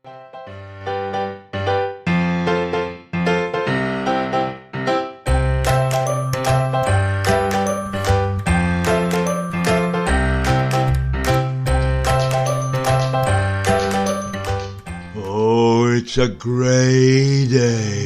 It's a grey day.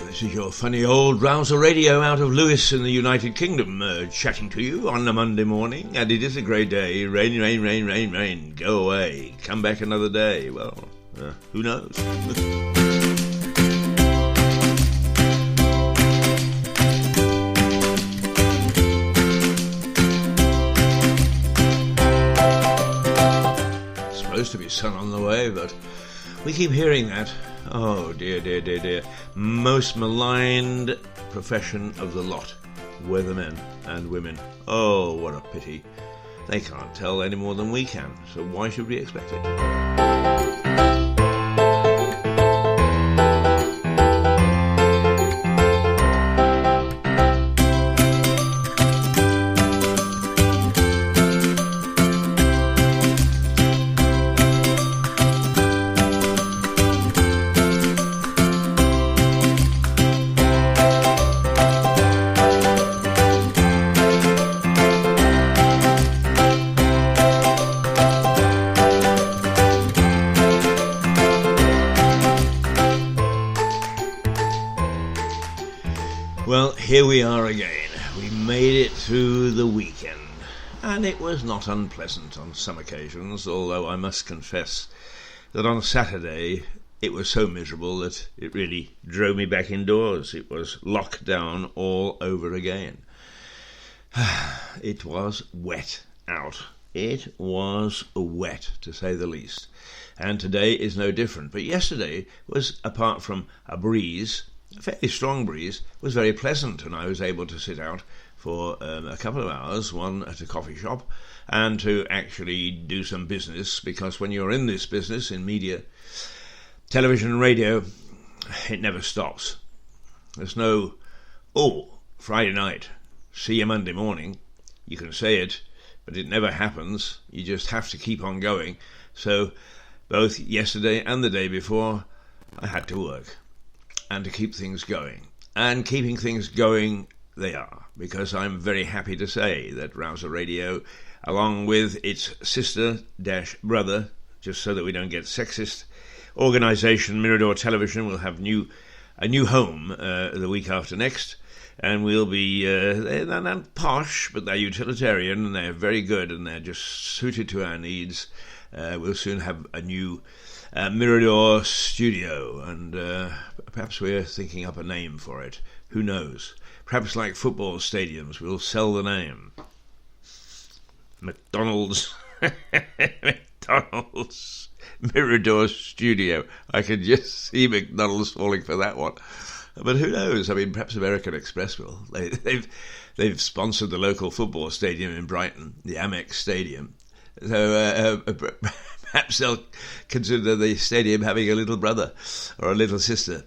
This is your funny old Rouser Radio out of Lewis in the United Kingdom, chatting to you on a Monday morning, and it is a grey day. Rain, rain, rain, rain, rain. Go away. Come back another day. Well, who knows? Supposed to be sun on the way, but we keep hearing that. Oh dear, dear, dear, dear. Most maligned profession of the lot. Weathermen and women. Oh, what a pity. They can't tell any more than we can, so why should we expect it? Well, here we are again. We made it through the weekend, and it was not unpleasant on some occasions, although I must confess that on Saturday it was so miserable that it really drove me back indoors. It was lockdown all over again. It was wet out. It was wet, to say the least. And today is no different. But yesterday was, apart from a breeze, a fairly strong breeze, was very pleasant, and I was able to sit out for a couple of hours, one at a coffee shop, and to actually do some business, because when you're in this business, in media, television and radio, it never stops. There's no, Friday night, see you Monday morning. You can say it, but it never happens. You just have to keep on going. So both yesterday and the day before, I had to work and to keep things going. And keeping things going they are, because I'm very happy to say that Rouser Radio, along with its sister-brother, just so that we don't get sexist, organisation Mirador Television, will have a new home the week after next, and we'll be they're not posh, but they're utilitarian, and they're very good, and they're just suited to our needs. We'll soon have a new Mirador studio, and perhaps we're thinking up a name for it. Who knows? Perhaps like football stadiums, we'll sell the name. McDonald's Mirador Studio. I can just see McDonald's falling for that one. But who knows? I mean, perhaps American Express will. They've sponsored the local football stadium in Brighton, the Amex Stadium. So perhaps they'll consider the stadium having a little brother or a little sister,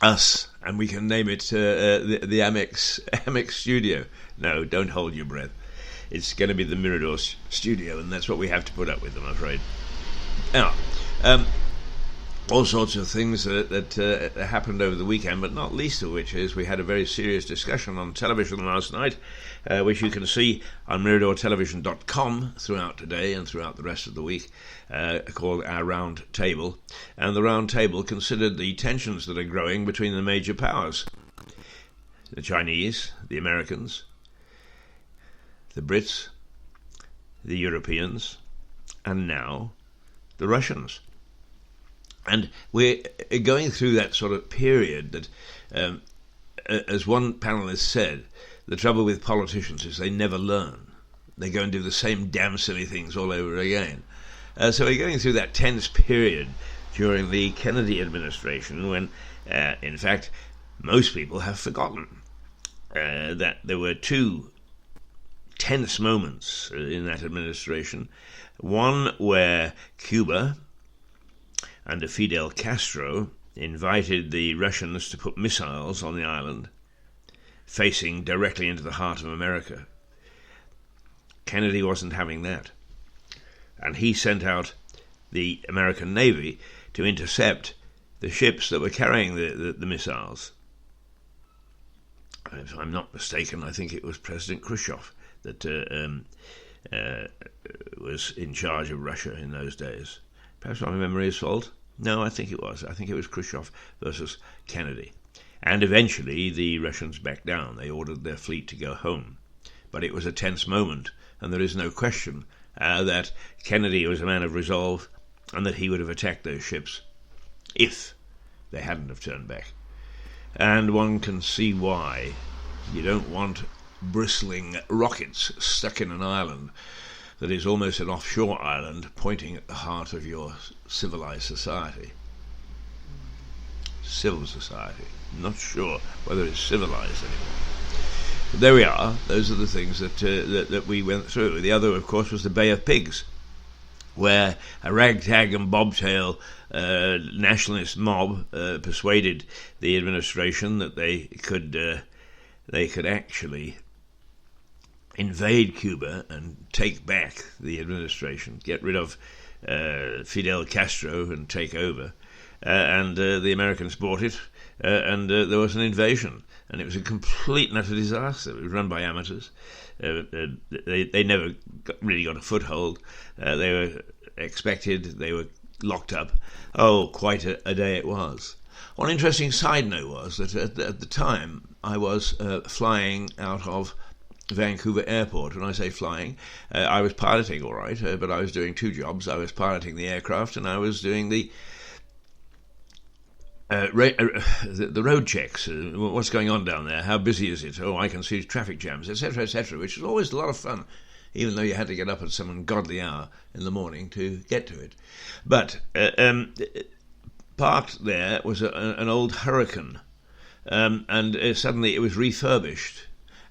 us, and we can name it the Amex Studio. No, don't hold your breath. It's going to be the Mirador Studio, and that's what we have to put up with, I'm afraid. Now, all sorts of things that happened over the weekend, but not least of which is we had a very serious discussion on television last night, which you can see on miradortelevision.com throughout today and throughout the rest of the week, called our Round Table. And the Round Table considered the tensions that are growing between the major powers: the Chinese, the Americans, the Brits, the Europeans, and now the Russians. And we're going through that sort of period that, as one panelist said, the trouble with politicians is they never learn. They go and do the same damn silly things all over again. So we're going through that tense period during the Kennedy administration when, in fact, most people have forgotten that there were two tense moments in that administration. One where Cuba under Fidel Castro, invited the Russians to put missiles on the island, facing directly into the heart of America. Kennedy wasn't having that, and he sent out the American Navy to intercept the ships that were carrying the missiles. If I'm not mistaken, I think it was President Khrushchev that was in charge of Russia in those days. Perhaps my memory is fault. No, I think it was. I think it was Khrushchev versus Kennedy. And eventually the Russians backed down. They ordered their fleet to go home. But it was a tense moment, and there is no question that Kennedy was a man of resolve and that he would have attacked those ships if they hadn't have turned back. And one can see why. You don't want bristling rockets stuck in an island that is almost an offshore island pointing at the heart of your civilized society. Civil society. I'm not sure whether it's civilized anymore. But there we are. Those are the things that we went through. The other, of course, was the Bay of Pigs, where a ragtag and bobtail nationalist mob persuaded the administration that they could actually invade Cuba and take back the administration, get rid of Fidel Castro and take over. And the Americans bought it, and there was an invasion, and it was a complete and utter disaster. It was run by amateurs. They never really got a foothold. They were expected, they were locked up. Oh, quite a day it was. One interesting side note was that at the time I was flying out of Vancouver Airport. When I say flying, I was piloting all right, but I was doing two jobs. I was piloting the aircraft and I was doing the road checks. What's going on down there? How busy is it? Oh, I can see traffic jams, etc., which was always a lot of fun, even though you had to get up at some ungodly hour in the morning to get to it. But parked there was an old Hurricane, and suddenly it was refurbished.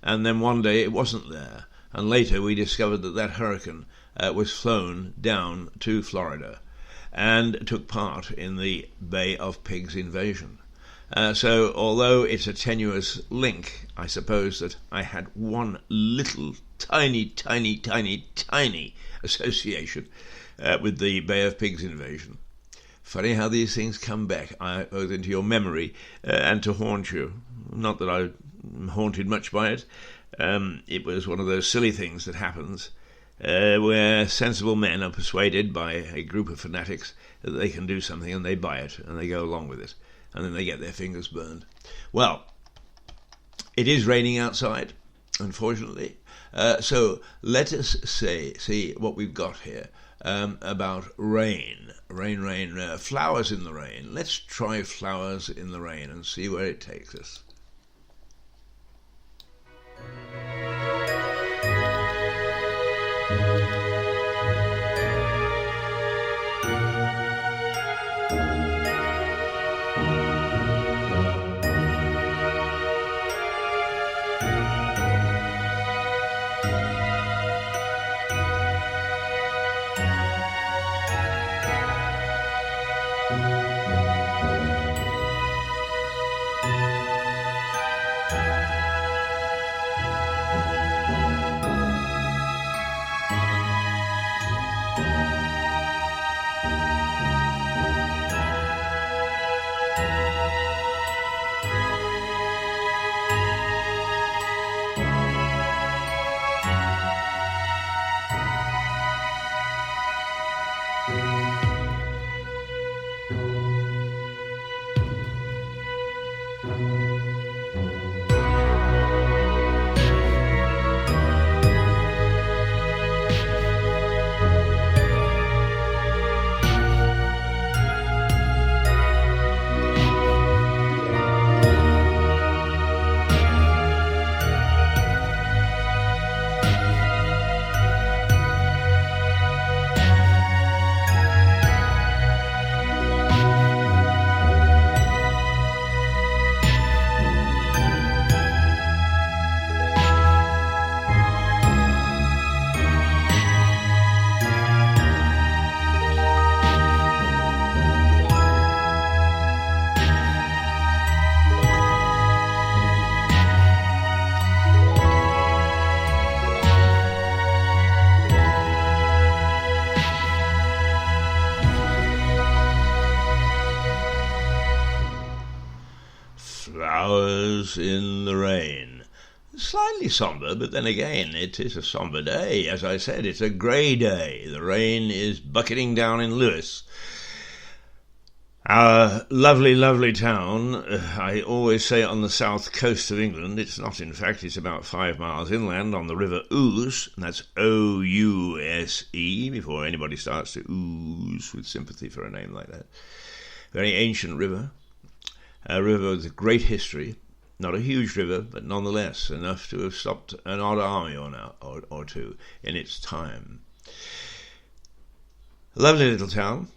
And then one day it wasn't there. And later we discovered that Hurricane was flown down to Florida and took part in the Bay of Pigs invasion. So although it's a tenuous link, I suppose that I had one little tiny association with the Bay of Pigs invasion. Funny how these things come back both into your memory and to haunt you. Not that I haunted much by it. It was one of those silly things that happens where sensible men are persuaded by a group of fanatics that they can do something, and they buy it and they go along with it, and then they get their fingers burned. Well, it is raining outside, unfortunately, so let us see what we've got here about rain, flowers in the rain. Let's try flowers in the rain and see where it takes us. miles in the rain. Slightly sombre, but then again, it is a sombre day. As I said, it's a grey day. The rain is bucketing down in Lewes. Our lovely, lovely town, I always say on the south coast of England. It's not, in fact, it's about 5 miles inland on the river Ouse, and that's O-U-S-E, before anybody starts to ooze with sympathy for a name like that. Very ancient river, a river with great history. Not a huge river, but nonetheless enough to have stopped an odd army or two in its time. Lovely little town.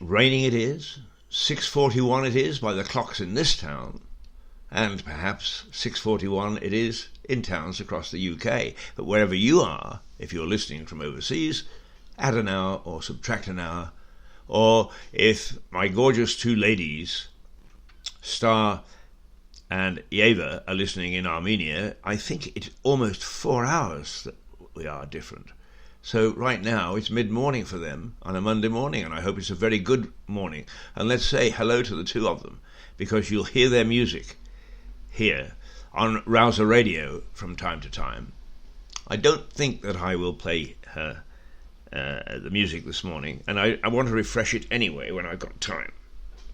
Raining it is. 6:41 it is by the clocks in this town. And perhaps 6:41 it is in towns across the UK. But wherever you are, if you're listening from overseas, add an hour or subtract an hour. Or if my gorgeous two ladies, Star and Yeva, are listening in Armenia, I think it's almost 4 hours that we are different. So right now it's mid-morning for them on a Monday morning, and I hope it's a very good morning. And let's say hello to the two of them, because you'll hear their music here on Rouser Radio from time to time. I don't think that I will play the music this morning, and I want to refresh it anyway when I've got time.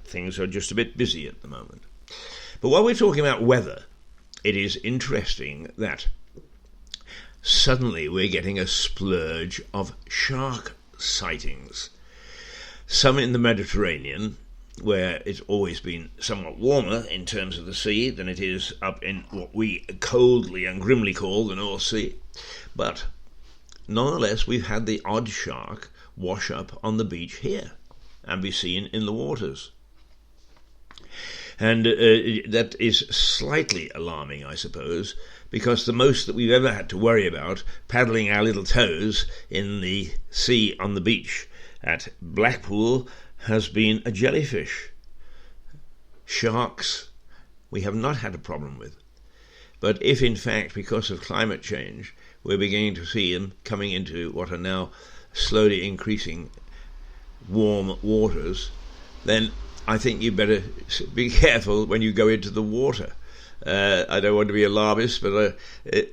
Things are just a bit busy at the moment. But while we're talking about weather, it is interesting that suddenly we're getting a splurge of shark sightings. Some in the Mediterranean, where it's always been somewhat warmer in terms of the sea than it is up in what we coldly and grimly call the North Sea. But nonetheless, we've had the odd shark wash up on the beach here and be seen in the waters. And that is slightly alarming, I suppose, because the most that we've ever had to worry about paddling our little toes in the sea on the beach at Blackpool has been a jellyfish. Sharks we have not had a problem with. But if in fact, because of climate change, we're beginning to see them coming into what are now slowly increasing warm waters, then I think you better be careful when you go into the water. I don't want to be alarmist, but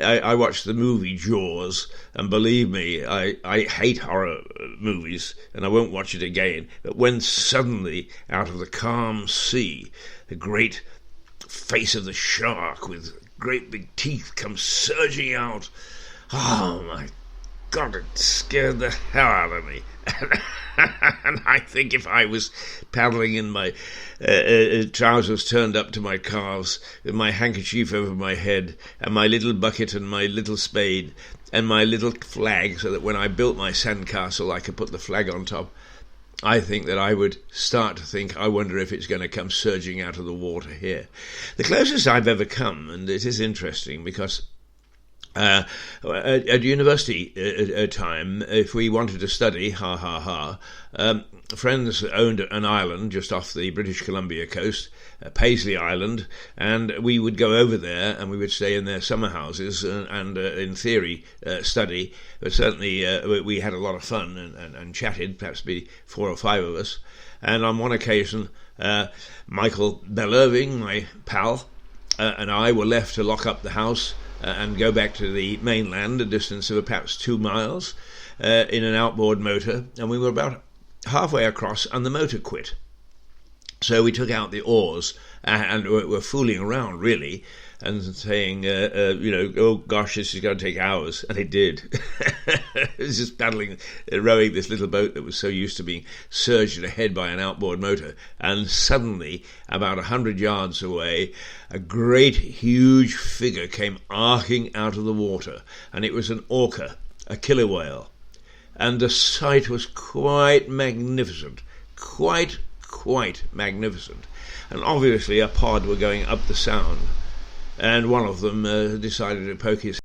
I watched the movie Jaws, and believe me, I hate horror movies, and I won't watch it again. But when suddenly, out of the calm sea, the great face of the shark with great big teeth comes surging out, oh my God, it scared the hell out of me. And I think if I was paddling in my trousers turned up to my calves, with my handkerchief over my head, and my little bucket and my little spade, and my little flag, so that when I built my sandcastle I could put the flag on top, I think that I would start to think, I wonder if it's going to come surging out of the water here. The closest I've ever come, and it is interesting because at university time, if we wanted to study, friends owned an island just off the British Columbia coast, Paisley Island, and we would go over there and we would stay in their summer houses and in theory, study. But certainly we had a lot of fun and chatted, perhaps be 4 or 5 of us. And on one occasion, Michael Bellerving, my pal, and I were left to lock up the house and go back to the mainland, a distance of perhaps 2 miles, in an outboard motor, and we were about halfway across and the motor quit. So we took out the oars and were fooling around really and saying, oh gosh, this is going to take hours. And it did. It was just paddling, rowing this little boat that was so used to being surged ahead by an outboard motor. And suddenly, about 100 yards away, a great, huge figure came arcing out of the water. And it was an orca, a killer whale. And the sight was quite magnificent. Quite magnificent. And obviously a pod were going up the sound. And one of them decided to poke his